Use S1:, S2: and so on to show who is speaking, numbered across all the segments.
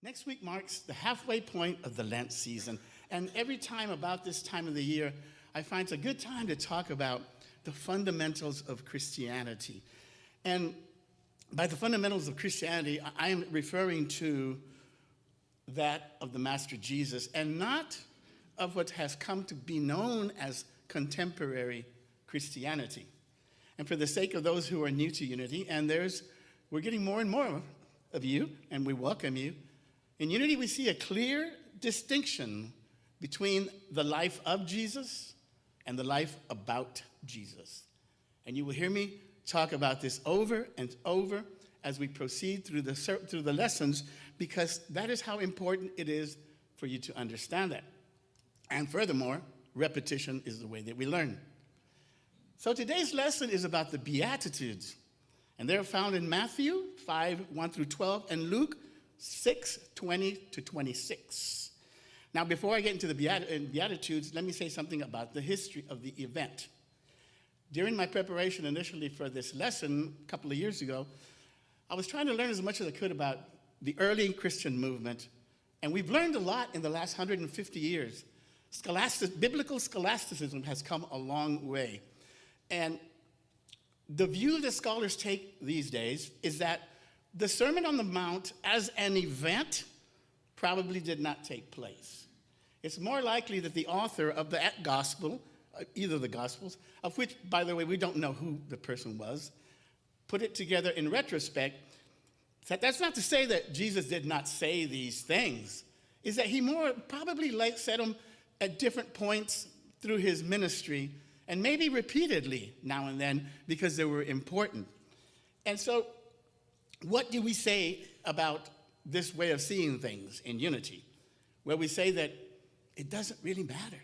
S1: Next week marks the halfway point of the Lent season, and every time about this time of the year, I find it's a good time to talk about the fundamentals of Christianity. And by the fundamentals of Christianity, I am referring to that of the Master Jesus, and not of what has come to be known as contemporary Christianity. And for the sake of those who are new to Unity, and we're getting more and more of you, and we welcome you. In Unity, we see a clear distinction between the life of Jesus and the life about Jesus. And you will hear me talk about this over and over as we proceed through the lessons, because that is how important it is for you to understand that. And furthermore, repetition is the way that we learn. So today's lesson is about the Beatitudes, and they're found in Matthew 5:1-12 and Luke 6:20-26. Now, before I get into the Beatitudes, let me say something about the history of the event. During my preparation initially for this lesson a couple of years ago, I was trying to learn as much as I could about the early Christian movement, and we've learned a lot in the last 150 years. Biblical scholasticism has come a long way. And the view that scholars take these days is that the Sermon on the Mount as an event probably did not take place. It's more likely that the author of that gospel, either of the gospels, of which, by the way, we don't know who the person was, put it together in retrospect. That's not to say that Jesus did not say these things. Is that he more probably said them at different points through his ministry, and maybe repeatedly now and then because they were important. And so what do we say about this way of seeing things in Unity, where we say that it doesn't really matter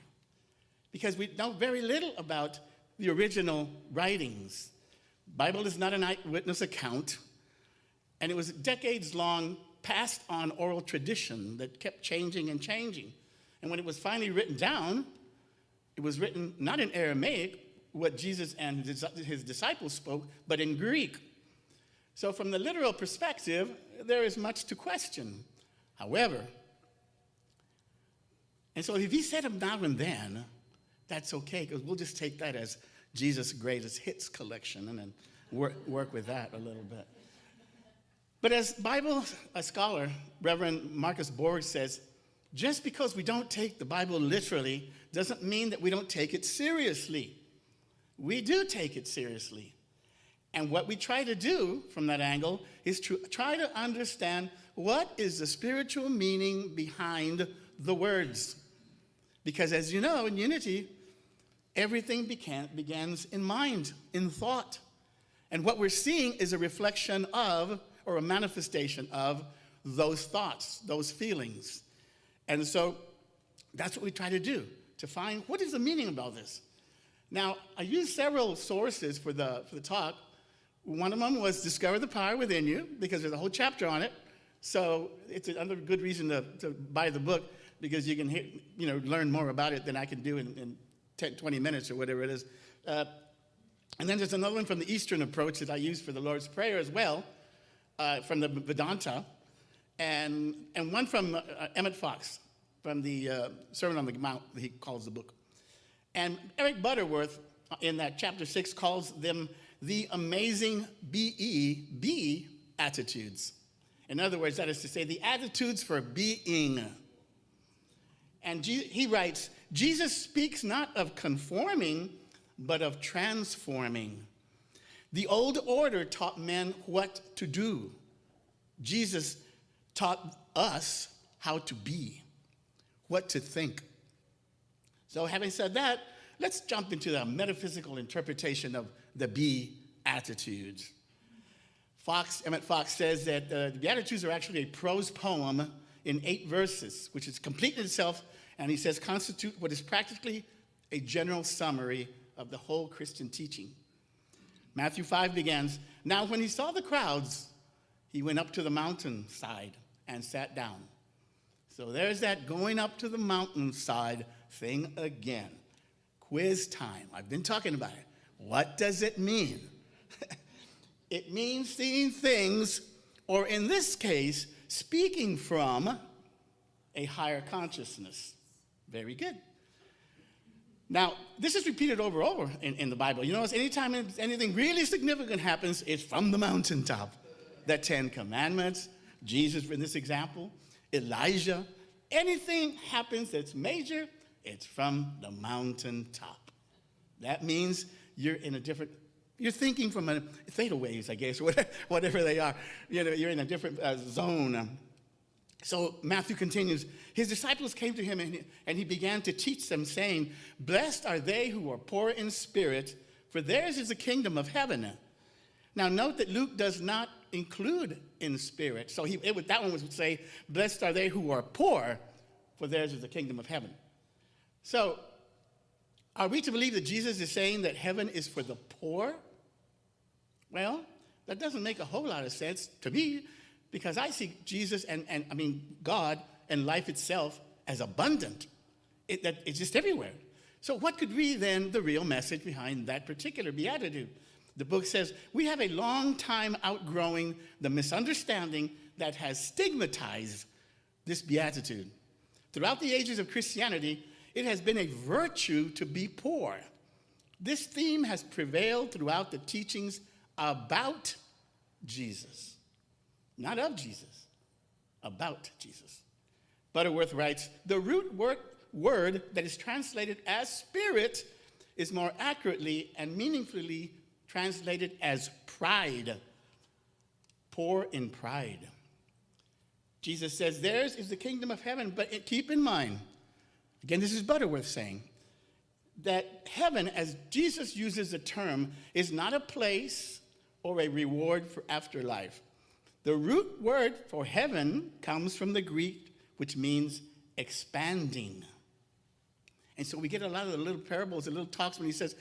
S1: because we know very little about the original writings. Bible is not an eyewitness account, and it was decades long passed on oral tradition that kept changing and changing. And when it was finally written down, it was written not in Aramaic, what Jesus and his disciples spoke, but in Greek. So from the literal perspective, there is much to question. However, and so if he said them now and then, that's okay, because we'll just take that as Jesus' greatest hits collection and then work with that a little bit. But as Bible scholar, Reverend Marcus Borg says, just because we don't take the Bible literally doesn't mean that we don't take it seriously. We do take it seriously. And what we try to do from that angle is to try to understand what is the spiritual meaning behind the words. Because as you know, in Unity, everything begins in mind, in thought. And what we're seeing is a reflection of, or a manifestation of, those thoughts, those feelings. And so that's what we try to do, to find what is the meaning about this. Now, I used several sources for the talk. One of them was Discover the Power Within You, because there's a whole chapter on it. So it's another good reason to buy the book, because you can learn more about it than I can do in 10, 20 minutes or whatever it is. And then there's another one from the Eastern approach that I use for the Lord's Prayer as well, from the Vedanta, and one from Emmett Fox, from the Sermon on the Mount, he calls the book. And Eric Butterworth, in that chapter 6, calls them the amazing B-E-B attitudes. In other words, that is to say, the attitudes for being. And he writes, Jesus speaks not of conforming, but of transforming. The old order taught men what to do. Jesus taught us how to be, what to think. So having said that, let's jump into the metaphysical interpretation of the Beatitudes. Emmett Fox says that the Beatitudes are actually a prose poem in 8 verses, which is complete in itself, and he says constitute what is practically a general summary of the whole Christian teaching. Matthew 5 begins, now when he saw the crowds, he went up to the mountainside and sat down. So there's that going up to the mountainside thing again. Quiz time. I've been talking about it. What does it mean? It means seeing things, or in this case, speaking from a higher consciousness. Very good. Now, this is repeated over and over in the Bible. You notice anytime anything really significant happens, it's from the mountaintop. The Ten Commandments, Jesus in this example, Elijah. Anything happens that's major, it's from the mountaintop. That means you're in a different, you're thinking from a theta waves, I guess, whatever they are. You know, you're in a different zone. So Matthew continues, his disciples came to him and he began to teach them, saying, "Blessed are they who are poor in spirit, for theirs is the kingdom of heaven." Now note that Luke does not include in spirit. So that one would say, "Blessed are they who are poor, for theirs is the kingdom of heaven." So are we to believe that Jesus is saying that heaven is for the poor? Well, that doesn't make a whole lot of sense to me, because I see Jesus and God and life itself as abundant. It's just everywhere. So what could be then the real message behind that particular beatitude? The book says, we have a long time outgrowing the misunderstanding that has stigmatized this beatitude. Throughout the ages of Christianity, it has been a virtue to be poor. This theme has prevailed throughout the teachings about Jesus. Not of Jesus, about Jesus. Butterworth writes, the root word that is translated as spirit is more accurately and meaningfully translated as pride. Poor in pride. Jesus says, theirs is the kingdom of heaven, but keep in mind, again, this is Butterworth saying, that heaven, as Jesus uses the term, is not a place or a reward for afterlife. The root word for heaven comes from the Greek, which means expanding. And so we get a lot of the little parables, the little talks when he says,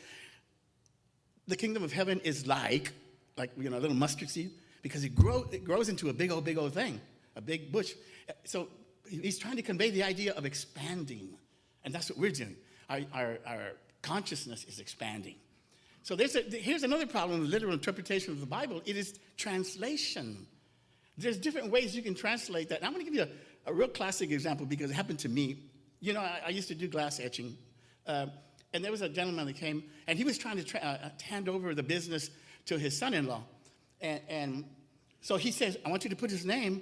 S1: the kingdom of heaven is like a little mustard seed, because it grows into a big old thing, a big bush. So he's trying to convey the idea of expanding. And that's what we're doing. Our consciousness is expanding. So here's another problem with literal interpretation of the Bible. It is translation. There's different ways you can translate that. And I'm going to give you a real classic example because it happened to me. You know, I used to do glass etching. And there was a gentleman that came, and he was trying to hand over the business to his son-in-law. And so he says, I want you to put his name,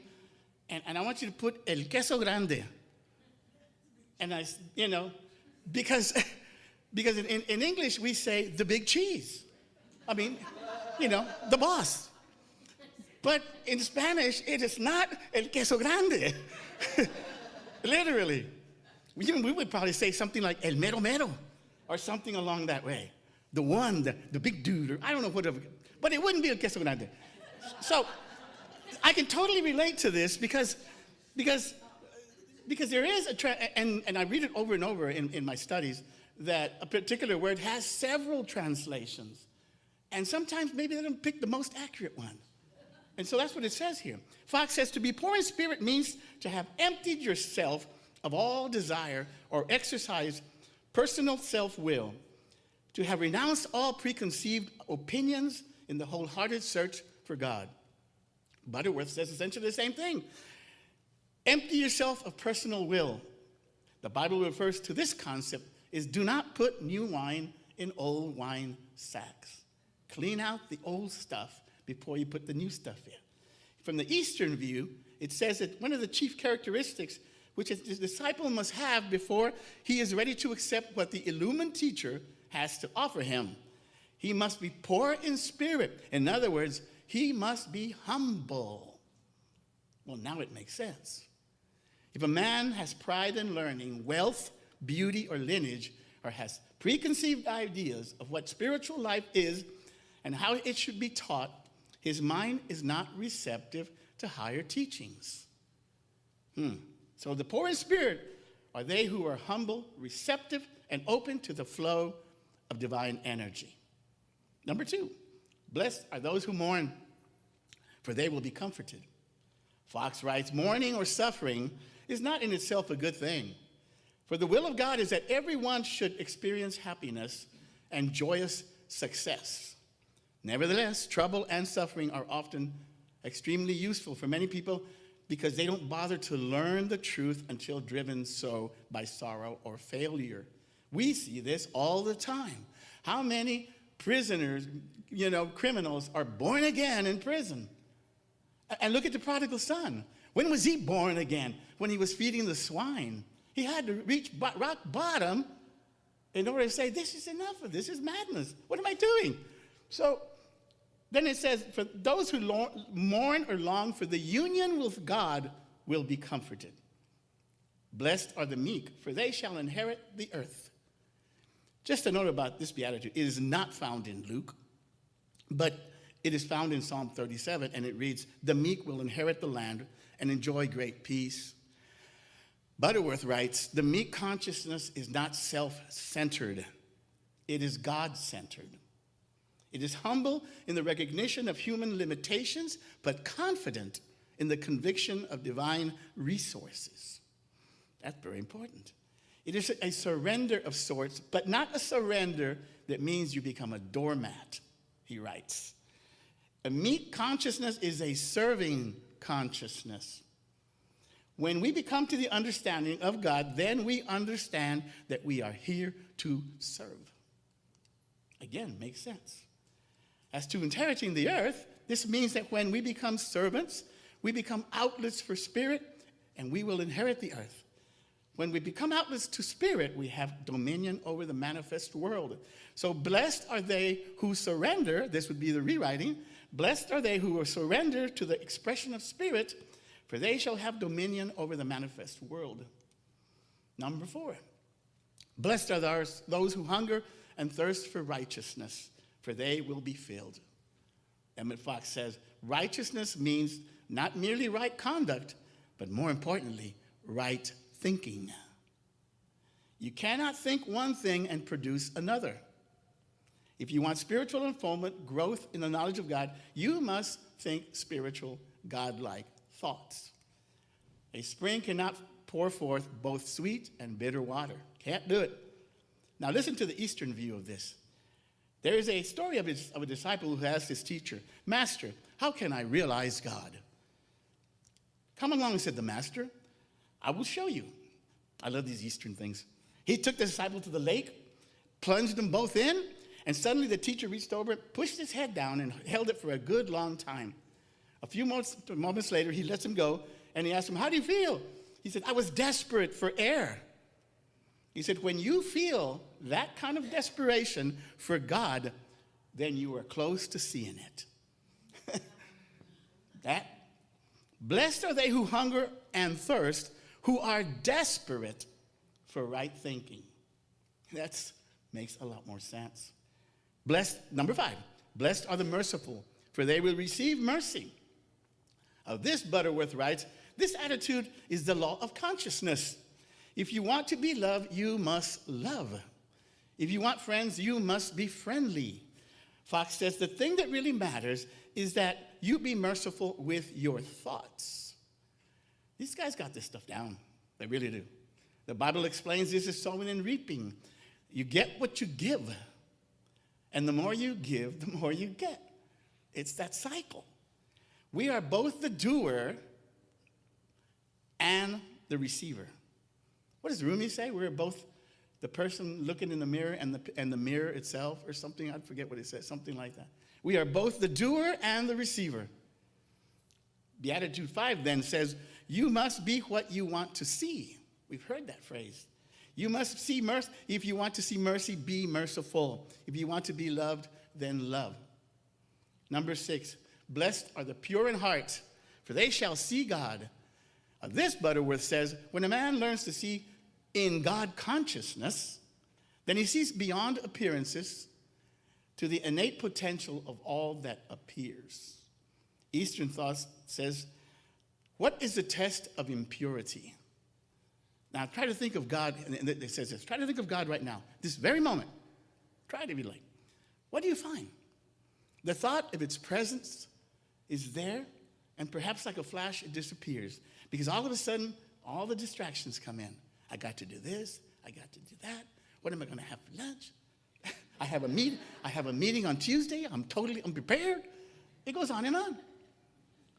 S1: and I want you to put El Queso Grande. And because in English we say the big cheese. I mean, the boss. But in Spanish, it is not El Queso Grande. Literally. We would probably say something like El Mero Mero or something along that way. The one, the big dude, or I don't know whatever. But it wouldn't be El Queso Grande. So I can totally relate to this because there is and I read it over and over in my studies, that a particular word has several translations. And sometimes maybe they don't pick the most accurate one. And so that's what it says here. Fox says, to be poor in spirit means to have emptied yourself of all desire or exercise personal self-will, to have renounced all preconceived opinions in the wholehearted search for God. Butterworth says essentially the same thing. Empty yourself of personal will. The Bible refers to this concept is do not put new wine in old wine sacks. Clean out the old stuff before you put the new stuff in. From the Eastern view, it says that one of the chief characteristics which the disciple must have before he is ready to accept what the illumined teacher has to offer him. He must be poor in spirit. In other words, he must be humble. Well, now it makes sense. If a man has pride in learning, wealth, beauty, or lineage, or has preconceived ideas of what spiritual life is and how it should be taught, his mind is not receptive to higher teachings. So the poor in spirit are they who are humble, receptive, and open to the flow of divine energy. Number 2, blessed are those who mourn, for they will be comforted. Fox writes, mourning or suffering is not in itself a good thing. For the will of God is that everyone should experience happiness and joyous success. Nevertheless, trouble and suffering are often extremely useful for many people because they don't bother to learn the truth until driven so by sorrow or failure. We see this all the time. How many prisoners, criminals are born again in prison? And look at the prodigal son. When was he born again? When he was feeding the swine. He had to reach rock bottom in order to say, this is enough of this. This is madness. What am I doing? So then it says, for those who mourn or long for the union with God will be comforted. Blessed are the meek, for they shall inherit the earth. Just a note about this beatitude, it is not found in Luke, but it is found in Psalm 37, and it reads, the meek will inherit the land and enjoy great peace. Butterworth writes, the meek consciousness is not self-centered. It is God-centered. It is humble in the recognition of human limitations, but confident in the conviction of divine resources. That's very important. It is a surrender of sorts, but not a surrender that means you become a doormat, he writes. A meek consciousness is a serving consciousness. When we become to the understanding of God, then we understand that we are here to serve. Again, makes sense. As to inheriting the earth, this means that when we become servants, we become outlets for spirit, and we will inherit the earth. When we become outlets to spirit, we have dominion over the manifest world. So blessed are they who surrender, this would be the rewriting, blessed are they who are surrender to the expression of spirit, for they shall have dominion over the manifest world. Number 4, blessed are those who hunger and thirst for righteousness, for they will be filled. Emmett Fox says, righteousness means not merely right conduct, but more importantly, right thinking. You cannot think one thing and produce another. If you want spiritual unfoldment, growth in the knowledge of God, you must think spiritual, God-like thoughts. A spring cannot pour forth both sweet and bitter water. Can't do it. Now listen to the Eastern view of this. There is a story of a disciple who asked his teacher, Master, how can I realize God? Come along, said the master. I will show you. I love these Eastern things. He took the disciple to the lake, plunged them both in, and suddenly the teacher reached over, pushed his head down, and held it for a good long time. A few moments later, he lets him go, and he asked him, how do you feel? He said, I was desperate for air. He said, when you feel that kind of desperation for God, then you are close to seeing it. Blessed are they who hunger and thirst, who are desperate for right thinking. That makes a lot more sense. Blessed, number 5, blessed are the merciful, for they will receive mercy. Of this, Butterworth writes, this attitude is the law of consciousness. If you want to be loved, you must love. If you want friends, you must be friendly. Fox says the thing that really matters is that you be merciful with your thoughts. These guys got this stuff down. They really do. The Bible explains this as sowing and reaping. You get what you give. And the more you give, the more you get. It's that cycle. We are both the doer and the receiver. What does Rumi say? We're both the person looking in the mirror and the mirror itself, or something. I forget what it says, something like that. We are both the doer and the receiver. Beatitude 5 then says, you must be what you want to see. We've heard that phrase. You must see mercy. If you want to see mercy, be merciful. If you want to be loved, then love. Number 6, blessed are the pure in heart, for they shall see God. This, Butterworth says, when a man learns to see in God consciousness, then he sees beyond appearances to the innate potential of all that appears. Eastern thought says, what is the test of impurity? Now try to think of God, and it says this, try to think of God right now, this very moment. Try to be like, what do you find? The thought of its presence is there, and perhaps like a flash, it disappears. Because all of a sudden, all the distractions come in. I got to do this, I got to do that. What am I gonna have for lunch? I have a meeting on Tuesday, I'm totally unprepared. It goes on and on.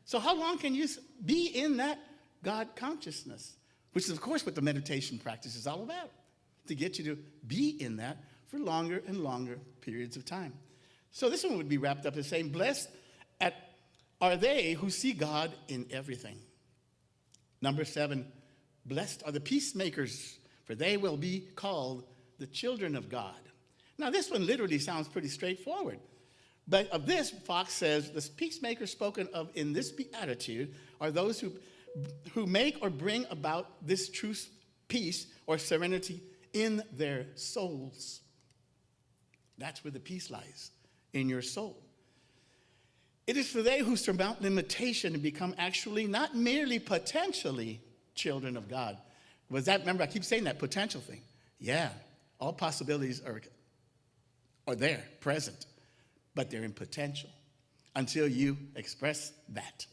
S1: So how long can you be in that God consciousness? Which is, of course, what the meditation practice is all about, to get you to be in that for longer and longer periods of time. So this one would be wrapped up as saying, blessed are they who see God in everything. Number 7, blessed are the peacemakers, for they will be called the children of God. Now, this one literally sounds pretty straightforward. But of this, Fox says, the peacemakers spoken of in this beatitude are those who make or bring about this true peace or serenity in their souls. That's where the peace lies, in your soul. It is for they who surmount limitation and become actually, not merely potentially, children of God. Remember, I keep saying that potential thing. Yeah, all possibilities are there, present, but they're in potential until you express that.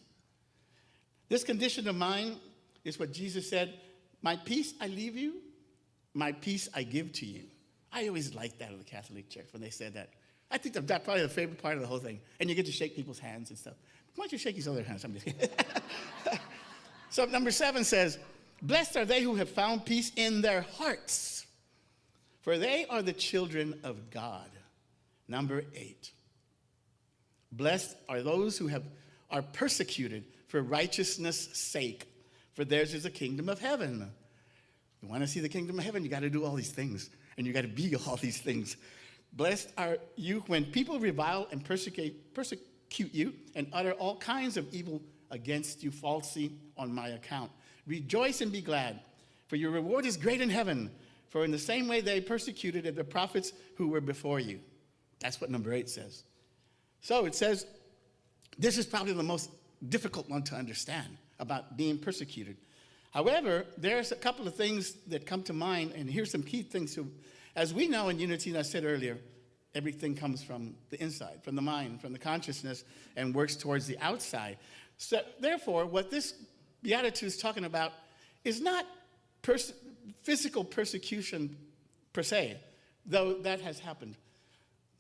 S1: This condition of mind is what Jesus said, my peace I leave you, my peace I give to you. I always liked that of the Catholic Church when they said that. I think that's probably the favorite part of the whole thing. And you get to shake people's hands and stuff. Why don't you shake each other's hands? I'm just kidding. So number 7 says, blessed are they who have found peace in their hearts, for they are the children of God. Number 8, blessed are those who are persecuted for righteousness' sake, for theirs is the kingdom of heaven. You want to see the kingdom of heaven, you got to do all these things, and you got to be all these things. Blessed are you when people revile and persecute you and utter all kinds of evil against you falsely on my account. Rejoice and be glad, for your reward is great in heaven, for in the same way they persecuted the prophets who were before you. That's what number 8 says. So it says, this is probably the most difficult one to understand about being persecuted. However, there's a couple of things that come to mind, and here's some key things. As we know in Unity, and I said earlier, everything comes from the inside, from the mind, from the consciousness, and works towards the outside. So therefore, what this beatitude is talking about is not physical persecution per se, though that has happened,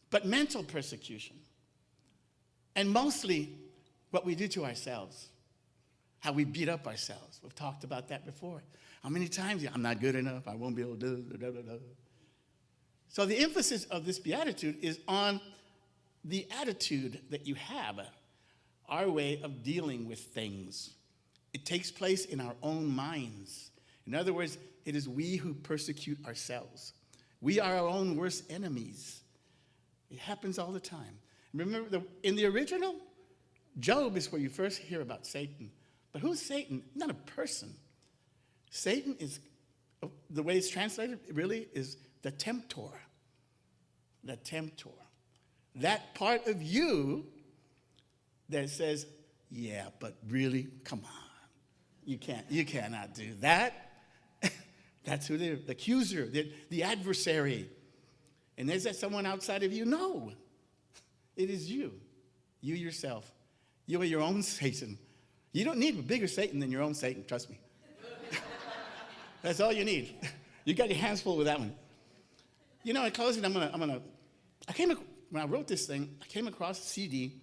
S1: but mental persecution. And mostly what we do to ourselves, how we beat up ourselves. We've talked about that before. How many times, I'm not good enough, I won't be able to do. So the emphasis of this beatitude is on the attitude that you have, our way of dealing with things. It takes place in our own minds. In other words, it is we who persecute ourselves. We are our own worst enemies. It happens all the time. Remember, in the original, Job is where you first hear about Satan. But who's Satan? Not a person. Satan is, the way it's translated, really is the tempter. The tempter. That part of you that says, yeah, but really, come on. You cannot do that. That's who they're, the accuser, the adversary. And is that someone outside of you? No. It is you. You yourself. You are your own Satan. You don't need a bigger Satan than your own Satan, trust me. That's all you need. You got your hands full with that one. You know, in closing, when I wrote this thing, I came across a CD.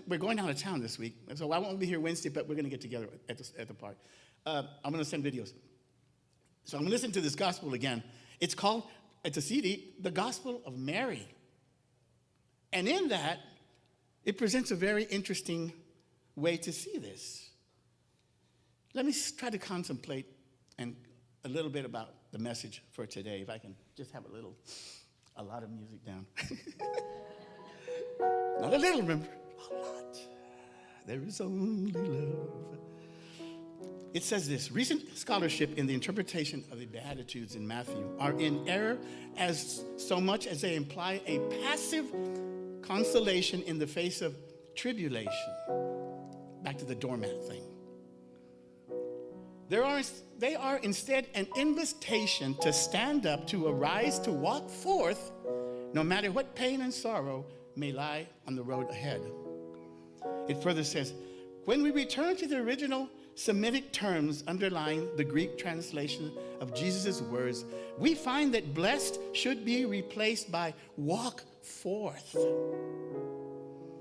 S1: We're going out of town this week, so I won't be here Wednesday, but we're going to get together at the park. I'm going to send videos. So I'm going to listen to this gospel again. It's a CD, The Gospel of Mary. And in that, it presents a very interesting way to see this. Let me try to contemplate a little bit about the message for today, if I can just have a lot of music down. Not a little, remember, a lot. There is only love. It says this: recent scholarship in the interpretation of the Beatitudes in Matthew are in error as so much as they imply a passive consolation in the face of tribulation. Back to the doormat thing. They are instead an invitation to stand up, to arise, to walk forth, no matter what pain and sorrow may lie on the road ahead. It further says, when we return to the original Semitic terms underlying the Greek translation of Jesus' words, we find that blessed should be replaced by walk forth,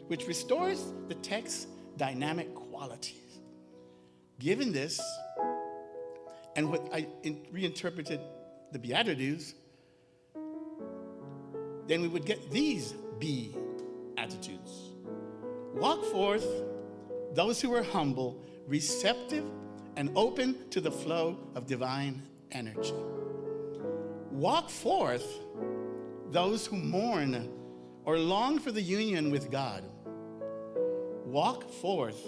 S1: which restores the text dynamic qualities. Given this, and what I reinterpreted the Beatitudes, then we would get these Beatitudes. Walk forth those who are humble, receptive, and open to the flow of divine energy. Walk forth those who mourn or long for the union with God. Walk forth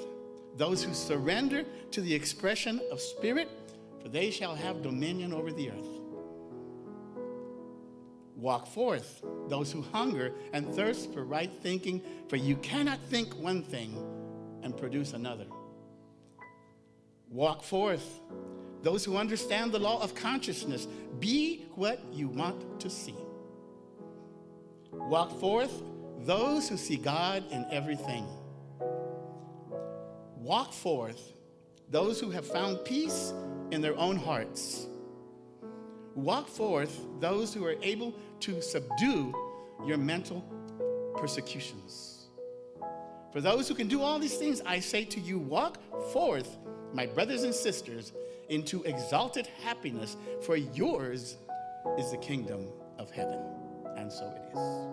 S1: those who surrender to the expression of spirit, for they shall have dominion over the earth. Walk forth those who hunger and thirst for right thinking, for you cannot think one thing and produce another. Walk forth those who understand the law of consciousness. Be what you want to see. Walk forth those who see God in everything. Walk forth those who have found peace in their own hearts. Walk forth those who are able to subdue your mental persecutions. For those who can do all these things, I say to you, walk forth, my brothers and sisters, into exalted happiness, for yours is the kingdom of heaven. And so it is.